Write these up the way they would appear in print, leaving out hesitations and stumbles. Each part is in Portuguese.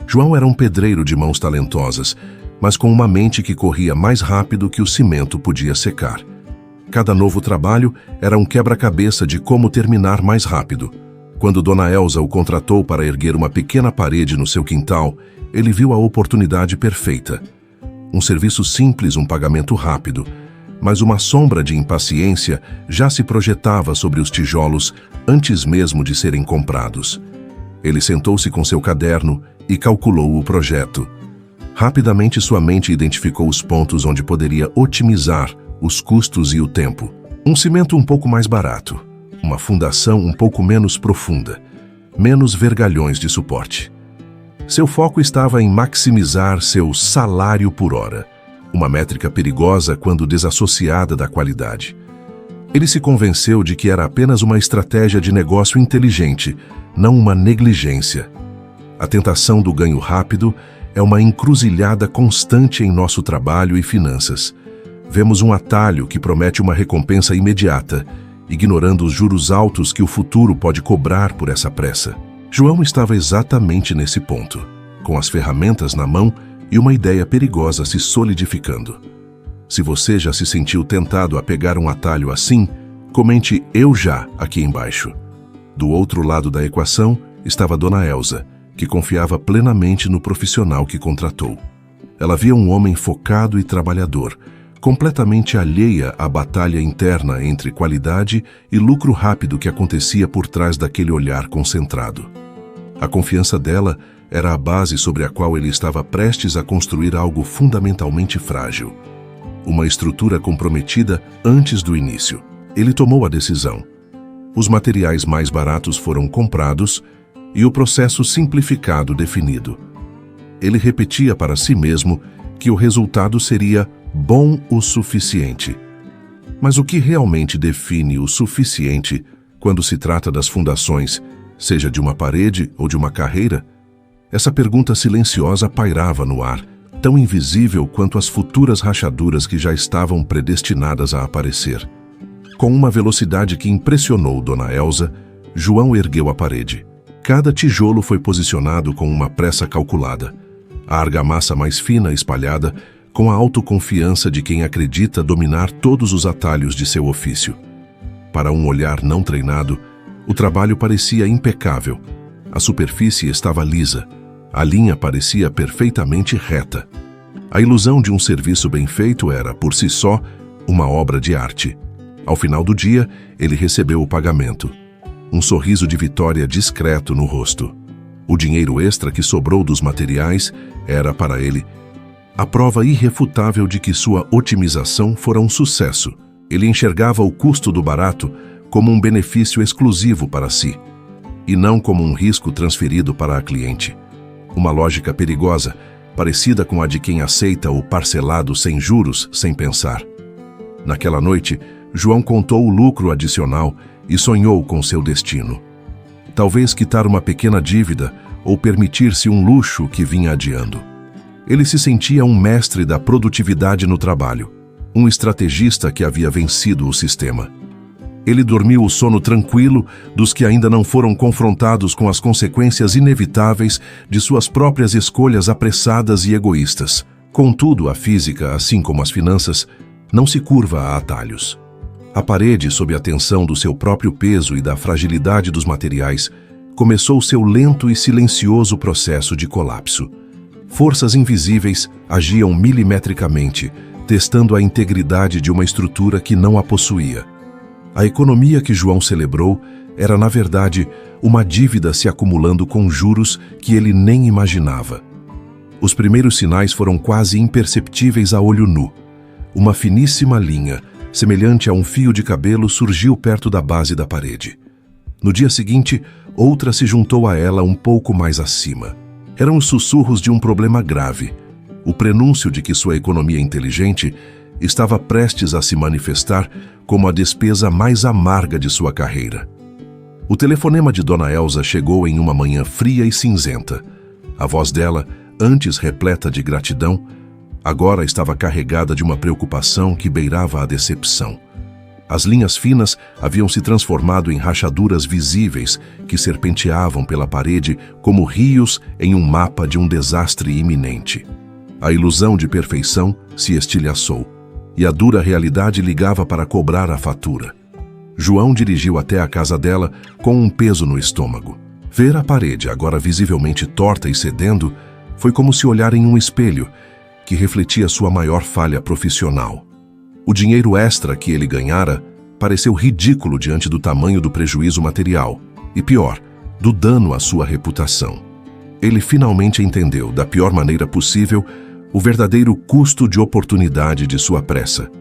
João era um pedreiro de mãos talentosas, mas com uma mente que corria mais rápido que o cimento podia secar. Cada novo trabalho era um quebra-cabeça de como terminar mais rápido. Quando Dona Elsa o contratou para erguer uma pequena parede no seu quintal, ele viu a oportunidade perfeita. Um serviço simples, um pagamento rápido, mas uma sombra de impaciência já se projetava sobre os tijolos antes mesmo de serem comprados. Ele sentou-se com seu caderno e calculou o projeto. Rapidamente sua mente identificou os pontos onde poderia otimizar os custos e o tempo. Um cimento um pouco mais barato, uma fundação um pouco menos profunda, menos vergalhões de suporte. Seu foco estava em maximizar seu salário por hora, uma métrica perigosa quando desassociada da qualidade. Ele se convenceu de que era apenas uma estratégia de negócio inteligente, não uma negligência. A tentação do ganho rápido é uma encruzilhada constante em nosso trabalho e finanças. Vemos um atalho que promete uma recompensa imediata, ignorando os juros altos que o futuro pode cobrar por essa pressa. João estava exatamente nesse ponto, com as ferramentas na mão e uma ideia perigosa se solidificando. Se você já se sentiu tentado a pegar um atalho assim, comente "eu já" aqui embaixo. Do outro lado da equação estava Dona Elsa, que confiava plenamente no profissional que contratou. Ela via um homem focado e trabalhador, completamente alheia à batalha interna entre qualidade e lucro rápido que acontecia por trás daquele olhar concentrado. A confiança dela era a base sobre a qual ele estava prestes a construir algo fundamentalmente frágil. Uma estrutura comprometida antes do início. Ele tomou a decisão. Os materiais mais baratos foram comprados e o processo simplificado definido. Ele repetia para si mesmo que o resultado seria bom o suficiente. Mas o que realmente define o suficiente quando se trata das fundações, seja de uma parede ou de uma carreira? Essa pergunta silenciosa pairava no ar, tão invisível quanto as futuras rachaduras que já estavam predestinadas a aparecer. Com uma velocidade que impressionou Dona Elsa, João ergueu a parede. Cada tijolo foi posicionado com uma pressa calculada. A argamassa mais fina espalhada, com a autoconfiança de quem acredita dominar todos os atalhos de seu ofício. Para um olhar não treinado, o trabalho parecia impecável. A superfície estava lisa. A linha parecia perfeitamente reta. A ilusão de um serviço bem feito era, por si só, uma obra de arte. Ao final do dia, ele recebeu o pagamento. Um sorriso de vitória discreto no rosto. O dinheiro extra que sobrou dos materiais era, para ele, a prova irrefutável de que sua otimização fora um sucesso. Ele enxergava o custo do barato como um benefício exclusivo para si, e não como um risco transferido para a cliente. Uma lógica perigosa, parecida com a de quem aceita o parcelado sem juros, sem pensar. Naquela noite, João contou o lucro adicional e sonhou com seu destino. Talvez quitar uma pequena dívida ou permitir-se um luxo que vinha adiando. Ele se sentia um mestre da produtividade no trabalho, um estrategista que havia vencido o sistema. Ele dormiu o sono tranquilo dos que ainda não foram confrontados com as consequências inevitáveis de suas próprias escolhas apressadas e egoístas. Contudo, a física, assim como as finanças, não se curva a atalhos. A parede, sob a tensão do seu próprio peso e da fragilidade dos materiais, começou seu lento e silencioso processo de colapso. Forças invisíveis agiam milimetricamente, testando a integridade de uma estrutura que não a possuía. A economia que João celebrou era, na verdade, uma dívida se acumulando com juros que ele nem imaginava. Os primeiros sinais foram quase imperceptíveis a olho nu. Uma finíssima linha, semelhante a um fio de cabelo, surgiu perto da base da parede. No dia seguinte, outra se juntou a ela um pouco mais acima. Eram os sussurros de um problema grave, o prenúncio de que sua economia inteligente estava prestes a se manifestar como a despesa mais amarga de sua carreira. O telefonema de Dona Elsa chegou em uma manhã fria e cinzenta. A voz dela, antes repleta de gratidão, agora estava carregada de uma preocupação que beirava a decepção. As linhas finas haviam se transformado em rachaduras visíveis que serpenteavam pela parede como rios em um mapa de um desastre iminente. A ilusão de perfeição se estilhaçou, e a dura realidade ligava para cobrar a fatura. João dirigiu até a casa dela com um peso no estômago. Ver a parede, agora visivelmente torta e cedendo, foi como se olhar em um espelho que refletia sua maior falha profissional. O dinheiro extra que ele ganhara pareceu ridículo diante do tamanho do prejuízo material e, pior, do dano à sua reputação. Ele finalmente entendeu, da pior maneira possível, o verdadeiro custo de oportunidade de sua pressa.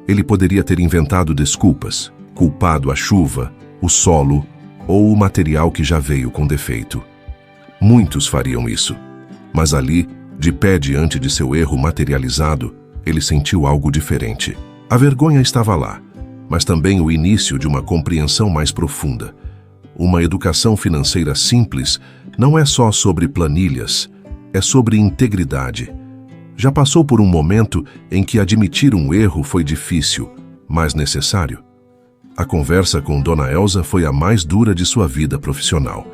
Ele poderia ter inventado desculpas, culpado a chuva, o solo ou o material que já veio com defeito. Muitos fariam isso, mas ali, de pé diante de seu erro materializado, ele sentiu algo diferente. A vergonha estava lá, mas também o início de uma compreensão mais profunda. Uma educação financeira simples não é só sobre planilhas, é sobre integridade. Já passou por um momento em que admitir um erro foi difícil, mas necessário? A conversa com Dona Elza foi a mais dura de sua vida profissional.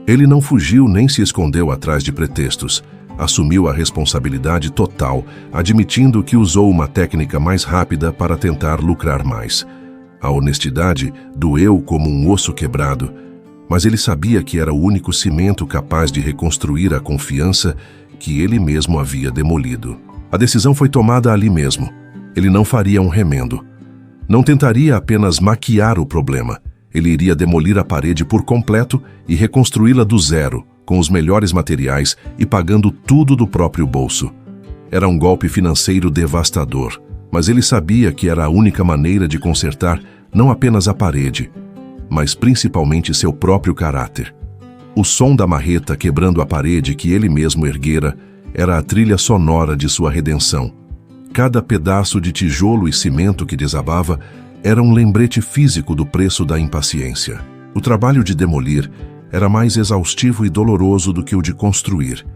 Ele não fugiu nem se escondeu atrás de pretextos. Assumiu a responsabilidade total, admitindo que usou uma técnica mais rápida para tentar lucrar mais. A honestidade doeu como um osso quebrado, mas ele sabia que era o único cimento capaz de reconstruir a confiança que ele mesmo havia demolido. A decisão foi tomada ali mesmo. Ele não faria um remendo. Não tentaria apenas maquiar o problema. Ele iria demolir a parede por completo e reconstruí-la do zero, com os melhores materiais e pagando tudo do próprio bolso. Era um golpe financeiro devastador, mas ele sabia que era a única maneira de consertar não apenas a parede, mas principalmente seu próprio caráter. O som da marreta quebrando a parede que ele mesmo erguera era a trilha sonora de sua redenção. Cada pedaço de tijolo e cimento que desabava era um lembrete físico do preço da impaciência. O trabalho de demolir era mais exaustivo e doloroso do que o de construir.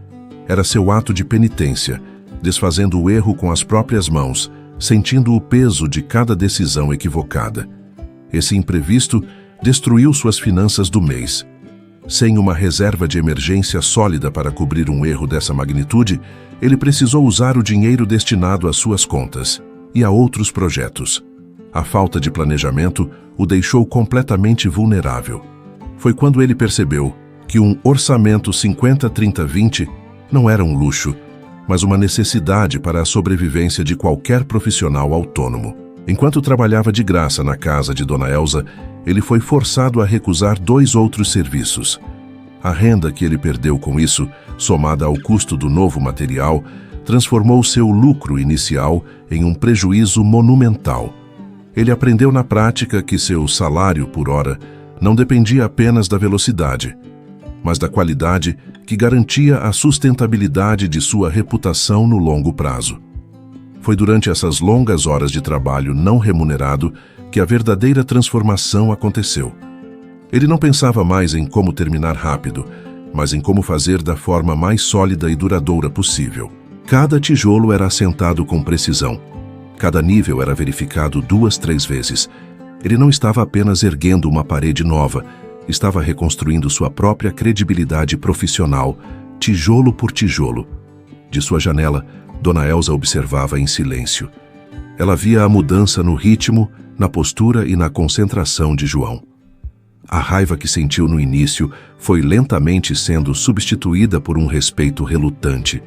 Era seu ato de penitência, desfazendo o erro com as próprias mãos, sentindo o peso de cada decisão equivocada. Esse imprevisto destruiu suas finanças do mês. Sem uma reserva de emergência sólida para cobrir um erro dessa magnitude, ele precisou usar o dinheiro destinado às suas contas e a outros projetos. A falta de planejamento o deixou completamente vulnerável. Foi quando ele percebeu que um orçamento 50-30-20 não era um luxo, mas uma necessidade para a sobrevivência de qualquer profissional autônomo. Enquanto trabalhava de graça na casa de Dona Elza, ele foi forçado a recusar 2 outros serviços. A renda que ele perdeu com isso, somada ao custo do novo material, transformou seu lucro inicial em um prejuízo monumental. Ele aprendeu na prática que seu salário por hora não dependia apenas da velocidade, mas da qualidade que garantia a sustentabilidade de sua reputação no longo prazo. Foi durante essas longas horas de trabalho não remunerado que a verdadeira transformação aconteceu. Ele não pensava mais em como terminar rápido, mas em como fazer da forma mais sólida e duradoura possível. Cada tijolo era assentado com precisão. Cada nível era verificado 2-3 vezes. Ele não estava apenas erguendo uma parede nova, estava reconstruindo sua própria credibilidade profissional, tijolo por tijolo. De sua janela, Dona Elza observava em silêncio. Ela via a mudança no ritmo, na postura e na concentração de João. A raiva que sentiu no início foi lentamente sendo substituída por um respeito relutante.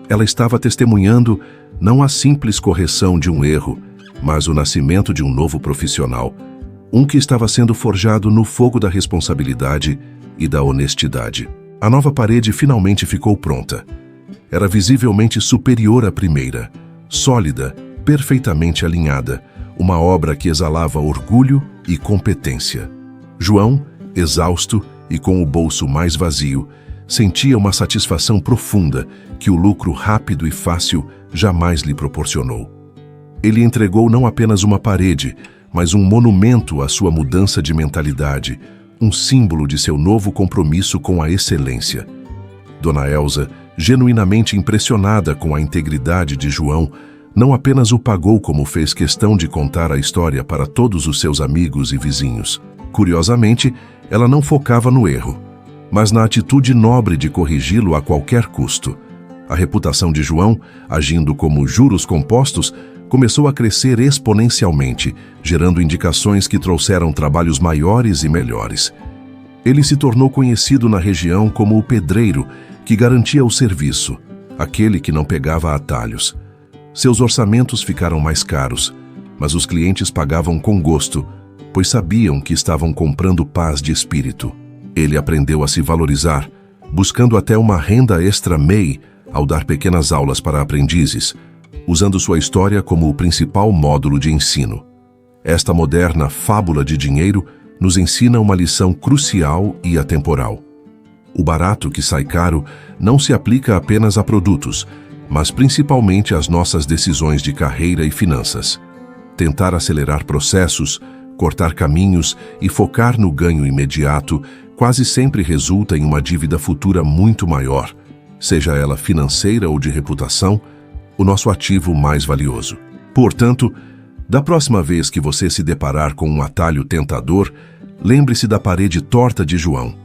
Ela estava testemunhando não a simples correção de um erro, mas o nascimento de um novo profissional, um que estava sendo forjado no fogo da responsabilidade e da honestidade. A nova parede finalmente ficou pronta. Era visivelmente superior à primeira, sólida, perfeitamente alinhada, uma obra que exalava orgulho e competência. João, exausto e com o bolso mais vazio, sentia uma satisfação profunda que o lucro rápido e fácil jamais lhe proporcionou. Ele entregou não apenas uma parede, mas um monumento à sua mudança de mentalidade, um símbolo de seu novo compromisso com a excelência. Dona Elza, genuinamente impressionada com a integridade de João, Não apenas o pagou, como fez questão de contar a história para todos os seus amigos e vizinhos. Curiosamente, ela não focava no erro, mas na atitude nobre de corrigi-lo a qualquer custo. A reputação de João, agindo como juros compostos, começou a crescer exponencialmente, gerando indicações que trouxeram trabalhos maiores e melhores. Ele se tornou conhecido na região como o pedreiro que garantia o serviço, aquele que não pegava atalhos. Seus orçamentos ficaram mais caros, mas os clientes pagavam com gosto, pois sabiam que estavam comprando paz de espírito. Ele aprendeu a se valorizar, buscando até uma renda extra-MEI ao dar pequenas aulas para aprendizes, usando sua história como o principal módulo de ensino. Esta moderna fábula de dinheiro nos ensina uma lição crucial e atemporal. O barato que sai caro não se aplica apenas a produtos, mas principalmente às nossas decisões de carreira e finanças. Tentar acelerar processos, cortar caminhos e focar no ganho imediato quase sempre resulta em uma dívida futura muito maior, seja ela financeira ou de reputação, o nosso ativo mais valioso. Portanto, da próxima vez que você se deparar com um atalho tentador, lembre-se da parede torta de João.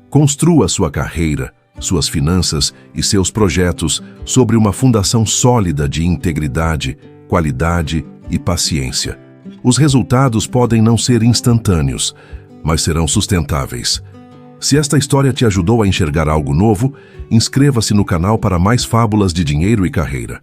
Construa sua carreira, suas finanças e seus projetos sobre uma fundação sólida de integridade, qualidade e paciência. Os resultados podem não ser instantâneos, mas serão sustentáveis. Se esta história te ajudou a enxergar algo novo, inscreva-se no canal para mais fábulas de dinheiro e carreira.